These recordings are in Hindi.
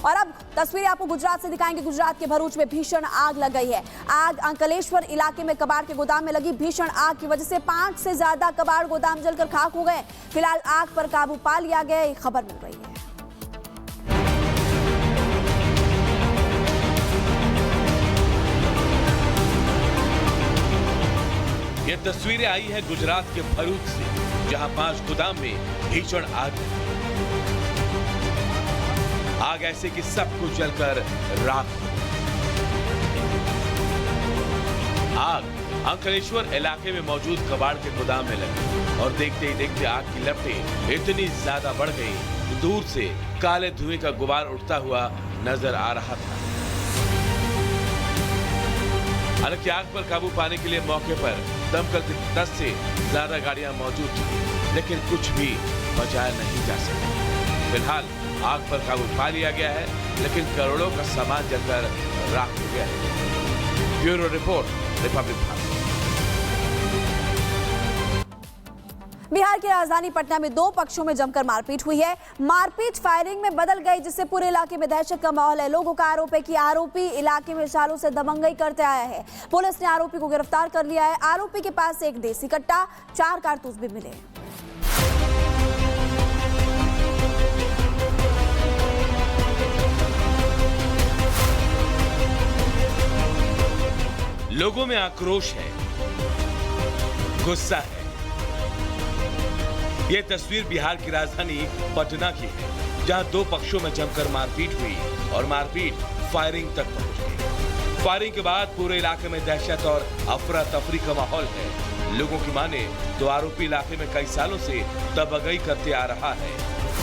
और अब तस्वीरें आपको गुजरात से दिखाएंगे। गुजरात के भरूच में भीषण आग लग गई है। आग अंकलेश्वर इलाके में कबाड़ के गोदाम में लगी। भीषण आग की वजह से 5 से ज्यादा कबाड़ गोदाम जलकर खाक हो गए। फिलहाल आग पर काबू पा लिया गया, ये खबर मिल रही है। ये तस्वीरें आई है गुजरात के भरूच से, जहां 5 गोदाम में भीषण आग ऐसे कि सब कुछ जलकर राख। आग अंकलेश्वर इलाके में मौजूद कबाड़ के गोदाम में लगी और देखते ही देखते आग की लपटें इतनी ज्यादा बढ़ गई कि दूर से काले धुएं का गुबार उठता हुआ नजर आ रहा था। हालांकि आग पर काबू पाने के लिए मौके पर दमकल की 10 से ज्यादा गाड़ियां मौजूद थी, लेकिन कुछ भी बचाया नहीं जा सका। फिलहाल आग पर काबू पा लिया गया है, लेकिन करोड़ों का सामान जलकर राख हो गया है। Bureau report, Republic Bharat. Bihar की राजधानी पटना में 2 पक्षों में जमकर मारपीट हुई है। मारपीट फायरिंग में बदल गई, जिससे पूरे इलाके में दहशत का माहौल है। लोगों का आरोप है कि आरोपी इलाके में सालों से दबंगई करते आया है। पुलिस ने आरोपी को गिरफ्तार कर लिया है। आरोपी के पास से एक देसी कट्टा, 4 कारतूस भी मिले। लोगों में आक्रोश है, गुस्सा है। यह तस्वीर बिहार की राजधानी पटना की है, जहां 2 पक्षों में जमकर मारपीट हुई और मारपीट फायरिंग तक पहुंच गई। फायरिंग के बाद पूरे इलाके में दहशत और अफरा तफरी का माहौल है। लोगों की माने तो आरोपी इलाके में कई सालों से दबंगई करते आ रहा है।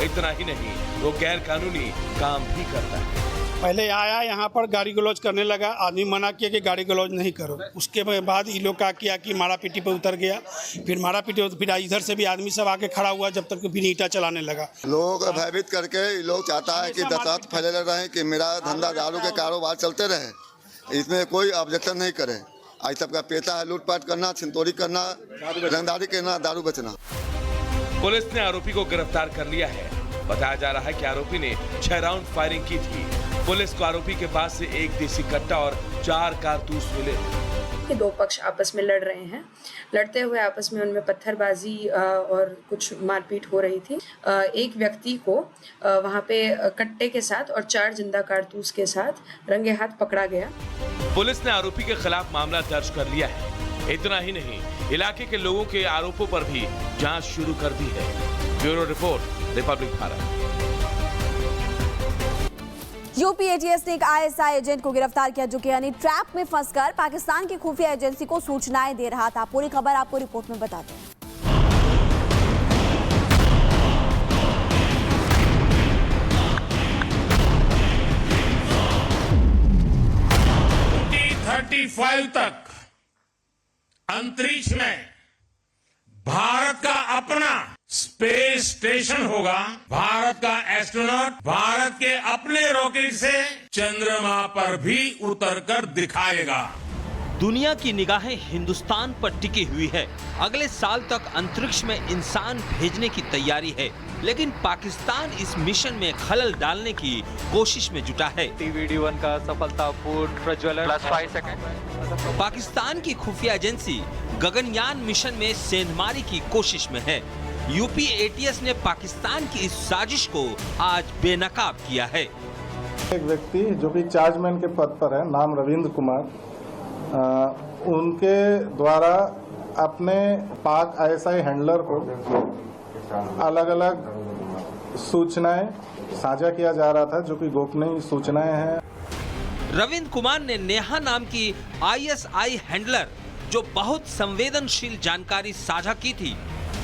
इतना ही नहीं, वो गैर कानूनी काम भी करता है। पहले आया यहाँ पर गाड़ी गलौज करने लगा। आदमी मना किया कि गाड़ी गलौज नहीं करो। उसके बाद ये लोग क्या किया कि मारा पीटी पे उतर गया। फिर मारा पीटी, फिर इधर से भी आदमी सब आके खड़ा हुआ, जब तक फिर ईंटा चलाने लगा। लोग भयभीत करके ये लोग चाहता है कि दसात फैले रहे कि मेरा धंधा दारू के कारोबार चलते रहे, इसमें कोई ऑब्जेक्शन नहीं करे। आज सबका पेशा है लूटपाट करना, छिनतोड़ी करना, रंगदारी करना, दारू बेचना। पुलिस ने आरोपी को गिरफ्तार कर लिया है। बताया जा रहा है कि आरोपी ने 6 राउंड फायरिंग की थी। पुलिस को आरोपी के पास से एक देसी कट्टा और 4 कारतूस मिले। ये 2 पक्ष आपस में लड़ रहे हैं। लड़ते हुए आपस में उनमें पत्थरबाजी और कुछ मारपीट हो रही थी। एक व्यक्ति को वहां पे कट्टे के साथ और 4 जिंदा कारतूस के साथ रंगे हाथ पकड़ा गया। पुलिस ने आरोपी के खिलाफ मामला दर्ज कर लिया है। इतना ही नहीं, इलाके के लोगों के आरोपों पर भी जांच शुरू कर दी है। Bureau report, Republic Bharat. UP ATS ने एक आईएसआई एजेंट को गिरफ्तार किया, जो कि यानी ट्रैप में फंसकर पाकिस्तान की खुफिया एजेंसी को सूचनाएं दे रहा था। पूरी खबर आपको रिपोर्ट में बताते हैं। तक अंतरिक्ष में भारत का अपना स्पेस स्टेशन होगा। भारत का एस्ट्रोनॉट भारत के अपने रॉकेट से चंद्रमा पर भी उतरकर दिखाएगा। दुनिया की निगाहें हिंदुस्तान पर टिकी हुई है। अगले साल तक अंतरिक्ष में इंसान भेजने की तैयारी है, लेकिन पाकिस्तान इस मिशन में खलल डालने की कोशिश में जुटा है। TVD-1 का सफलतापूर्ण प्रज्वलन +5 सेकंड। पाकिस्तान की खुफिया एजेंसी गगनयान मिशन में सेंधमारी की कोशिश में है। यूपी एटीएस ने पाकिस्तान की इस साजिश को आज बेनकाब किया है। एक व्यक्ति जो कि चार्जमैन के पद पर है, नाम रविंद्र कुमार, उनके द्वारा अपने पाक आईएसआई हैंडलर को अलग अलग सूचनाएं साझा किया जा रहा था, जो कि गोपनीय सूचनाएं हैं। रविंद्र कुमार ने नेहा नाम की आईएसआई हैंडलर, जो बहुत संवेदनशील जानकारी साझा की थी।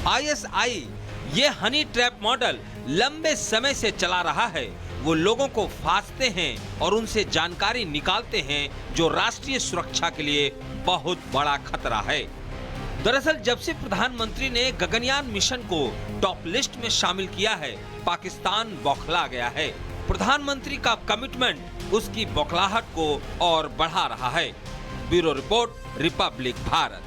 आईएसआई ये हनी ट्रैप मॉडल लंबे समय से चला रहा है। वो लोगों को फांसते हैं और उनसे जानकारी निकालते हैं, जो राष्ट्रीय सुरक्षा के लिए बहुत बड़ा खतरा है। दरअसल जब से प्रधानमंत्री ने गगनयान मिशन को टॉप लिस्ट में शामिल किया है, पाकिस्तान बौखला गया है। प्रधानमंत्री का कमिटमेंट उसकी बौखलाहट को और बढ़ा रहा है। Bureau report, Republic Bharat.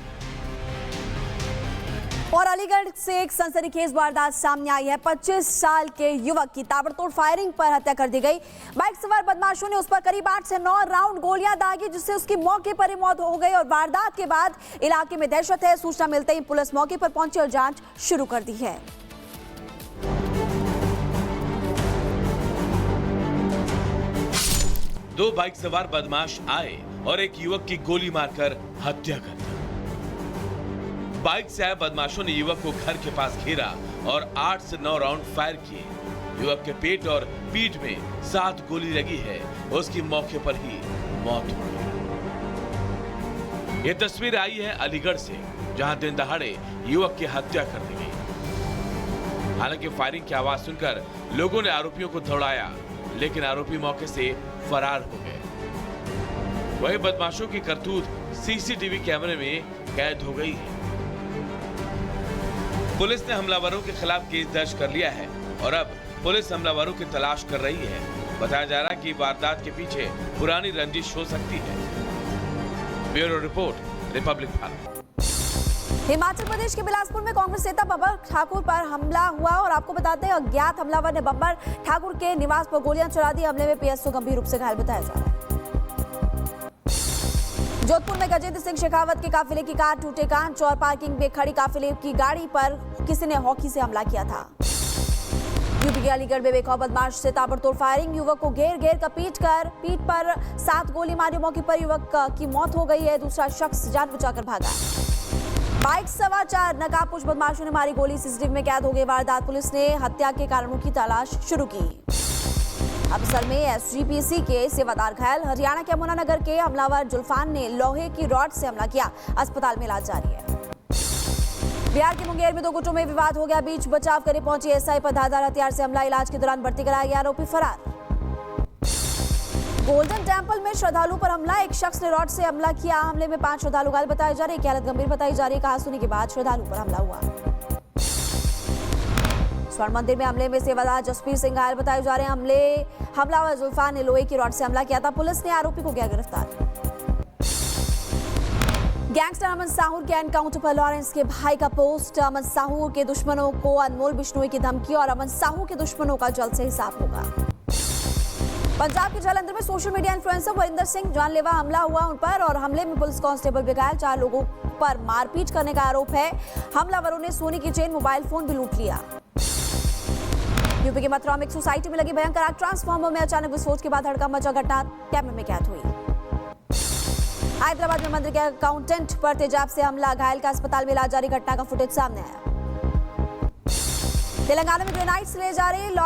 और अलीगढ़ से एक सनसनीखेज वारदात सामने आई है। 25 साल के युवक की ताबड़तोड़ फायरिंग पर हत्या कर दी गई। बाइक सवार बदमाशों ने उस पर करीब 8 से 9 राउंड गोलियां दागी, जिससे उसकी मौके पर ही मौत हो गई। और वारदात के बाद इलाके में दहशत है। सूचना मिलते ही पुलिस मौके पर पहुंची और जांच शुरू कर दी है। दो बाइक सवार बदमाश आए और एक युवक की गोली मारकर हत्या कर दी। बाइक से आए बदमाशों ने युवक को घर के पास घेरा और 8 से 9 राउंड फायर किए। युवक के पेट और पीठ में 7 गोली लगी है। उसकी मौके पर ही मौत हो गई। ये तस्वीर आई है अलीगढ़ से, जहां दिन दहाड़े युवक की हत्या कर दी गई। हालांकि फायरिंग की आवाज सुनकर लोगों ने आरोपियों को दौड़ाया, लेकिन आरोपी मौके से फरार हो गए। वही बदमाशों की करतूत सीसीटीवी कैमरे में कैद हो गई है। पुलिस ने हमलावरों के खिलाफ केस दर्ज कर लिया है और अब पुलिस हमलावरों की तलाश कर रही है। बताया जा रहा है कि वारदात के पीछे पुरानी रंजिश हो सकती है। Bureau report, Republic Bharat. Himachal Pradesh के बिलासपुर में कांग्रेस नेता बब्बर ठाकुर पर हमला हुआ और आपको बताते हैं अज्ञात हमलावर ने बब्बर ठाकुर के निवास पर गोलियां चला दी। हमले में पीएसओ गंभीर रूप से घायल बताया जा रहा है। जोधपुर में गजेंद्र सिंह शेखावत के काफिले की कार टूटे कांच और पार्किंग में खड़ी काफिले की गाड़ी पर किसी ने हॉकी से हमला किया था। यूपी के अलीगढ़ में बेखौफ बदमाश से ताबड़तोड़ फायरिंग। युवक को घेर कर पीट पर 7 गोली मारी। मौके पर युवक की मौत हो गई है। दूसरा शख्स जान बचाकर भागा। बाइक सवार 4 नकाबपोश बदमाशों ने मारी गोली। सीसीटीवी में कैद हो गई वारदात। पुलिस ने हत्या के कारणों की तलाश शुरू की। अमृतसर में एसजीपीसी के सेवादार घायल। हरियाणा के यमुनानगर के हमलावर जुल्फान ने लोहे की रॉड से हमला किया। अस्पताल में इलाज जारी है। बिहार के मुंगेर में 2 गुटों में विवाद हो गया। बीच बचाव करने पहुंची एसआई पर धारदार हथियार से हमला। इलाज के दौरान भर्ती कराया गया। आरोपी फरार। गोल्डन टेंपल में श्रद्धालु पर हमला। एक शख्स ने रॉड से हमला किया। हमले में 5 श्रद्धालु घायल बताए जा रहे हैं। हालत गंभीर बताई जा रही है। कहा सुनी के बाद श्रद्धालु पर हमला हुआ। स्वर्ण मंदिर में हमले में सेवादार जसबीर सिंह घायल बताए जा रहे हैं। हमलावर जुल्फान ने लोहे की रॉड से हमला किया था। पुलिस ने आरोपी को किया गिरफ्तार। गैंगस्टर अमन साहूर के एनकाउंटर पर लॉरेंस के भाई का पोस्ट। अमन साहूर के दुश्मनों को अनमोल बिश्नोई की धमकी और अमन साहू के दुश्मनों का जल्द से हिसाब होगा। पंजाब के जालंधर में social media influencer Varinder Singh जानलेवा हमला हुआ उन पर और हमले में पुलिस कांस्टेबल भी घायल। 4 लोगों पर मारपीट करने का आरोप है। हमलावरों ने सोने की चेन, मोबाइल फोन भी लूट लिया। यूपी के मथुरा में एक सोसाइटी में लगी भयंकर आग। ट्रांसफार्मर में अचानक विस्फोट के बाद हड़कंप मचा। घटना कैमरे में कैद हुई। हैदराबाद में मंदिर के अकाउंटेंट पर तेजाब से हमला। घायल का अस्पताल में इलाज जारी। घटना का फुटेज सामने आया। तेलंगाना में ग्रेनाइड्स ले जा रही लॉरी